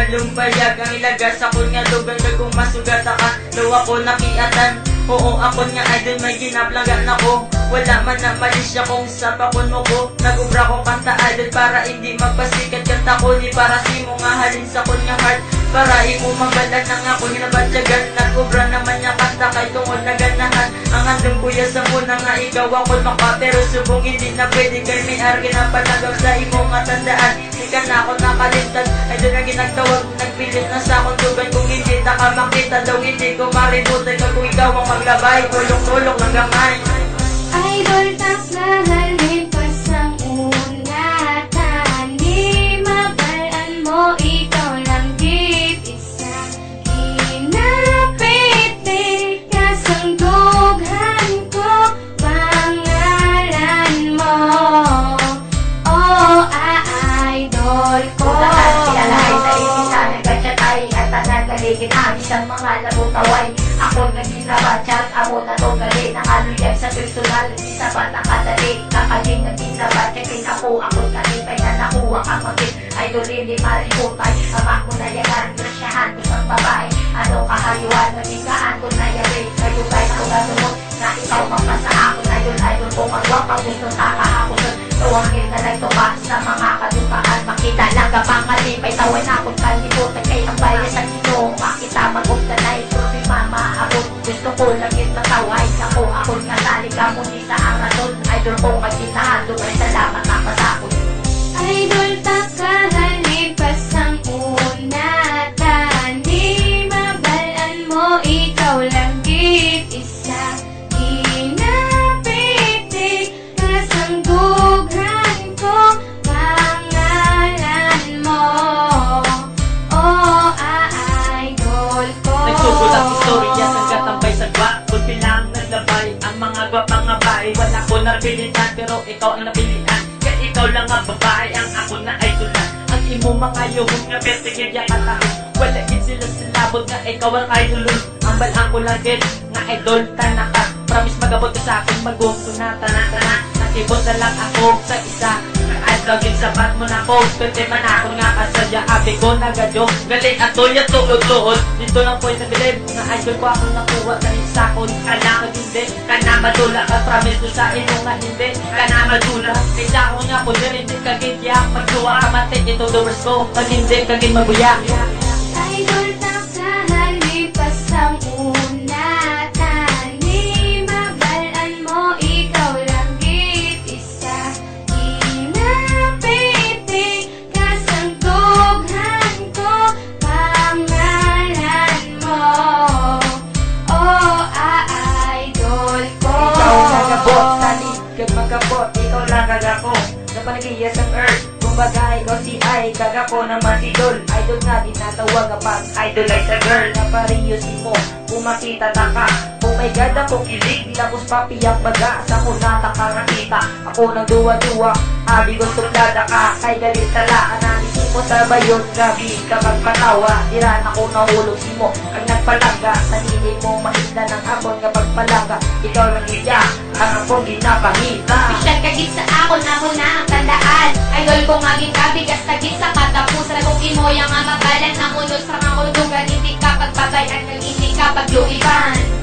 Lumpayag ang ilagas ako nga lugar kung masugat ka daw ako nakiatan. Oo ako nga idol may ginaplangan ako. Wala man na mali siya kung sa pakon mo ko. Nag-ubra ko kanta idol para hindi magpasikat kanta ko. Ni para si mo nga halin sa kon nga heart. Para imo mabalan ng ako ginabadyagan. Nag-ubra naman niya kanta kay tungod na ganahan. Ang andong kuya sa muna nga ikaw ako maka. Pero subong hindi na pwede kay may argi na panagaw sa imo nga tandaan. Di ka na ako nakalintad. Idol na ginagtawag nagpilit na sa akong dugan. Kung hindi na ka makita daw hindi ko maributan. Kung ikaw ang maglabay tulong-tulong ng gamay. Idol taklahalin pasang unatan. Di mabalaan mo ikaw lang git isa. Kinapiti kasang dughan ko pangalan mo. Oh, idol ko. Lahat kilalahay sa isisan nagkatsyatay at nagaligid ang isang mga labutaway. Ako naginabatsat, ako na to galing ang aluyag sa personal. Isa ba nakadali, kakaling naginabatsyakin ako. Ako kalipay na nakuha kang magin. Idol hindi mariputay, ama ko na yagan. Grasyahan ko sa babae, ano kahayuan. Nagigaan ko na yari, kayo tayo ko gasunod. Na ikaw mapasa ako na yun. Idol ko magwapa, gusto nakakakusun. Tuwangin na nagtupas sa mga kadupaan. Makita lang ka pang kalipay, tawin akong kalimutan. Kay ang bayan sa ginoo, makita mag-ugdanay. Turbi mama ako, gusto ko lang yung mataway. Ako nga sali ka muni sa ang rason. Idol ko kaginahan, dumay salamat ang masakot. Idol taklahalin pasang unatan. Di mabalaan mo ikaw lang git isa. Kinapiti kasang dughan ko pangalan mo. Oh, idol ko. Nagsugod ang istorya sa katambay sa gwa. Kunti lang naglabay ang mga gwapang ngabay. Wala ko napilitan pero ikaw ang napilian. Kaya ikaw lang ang babae ang ako na idolan. Ang imo mga yuhong nga besigil ya katahon. Wala gid sila silabot nga ikaw ang idolon. Ang balang ko lagit nga idol tanaka. Promise magabot ka sa akin magugto na tanan-tanan. Nakibot na lang ako sa isa. Laging sapat mo na ko, pwede man ako nga kasadya. Abi ko nagadyo, galing ato yung tuod-tuod. Dito lang po'y nabilib, nga idol ko ako nakuha sa isakon. Kana hindi, kana madula ka, promise ko sa inyo nga hindi. Kana madula, kaysa ako nga po din, hindi kagitya. Magsuwa ka mati, ito doors ko, pag hindi kagin mabuya. Idol taklahalin pasang unatan. Di mabalaan mo ikaw lang git isa. Kinapiti kasang dughan ko pangalan mo. Oh, idol ko. Ikaw nagabot, salit kag magabot. Ikaw lang kagako, sa panagiya sa earth. Kumbaga ikaw si ay, kagako naman idol. Idol nga tinatawag kapag idolize sa girl. Napariyo si mo, kung makita ta ka. Oh my God, ako kilig, tapos papiyak baga. Sa ko natakakakita, ako nang duwa-duwa. Abi ko suplada ka, kay galit tala. Analisin mo sa bayon, grabe ka magpatawa. Diran ako nahulog si mo, ang nagpalaga. Sanili mo maisla ng akon kapag palaga. Ikaw lang iya, ang akong ginapangita. Bisyag kagit sa ako na ho na ang tandaan. Idol ko nga ginkabigas kagit sa katapusan. Kung imo yang mabalan na unod sa mga dugan. Hindi ka pagpabayan, hindi ka pagluiban.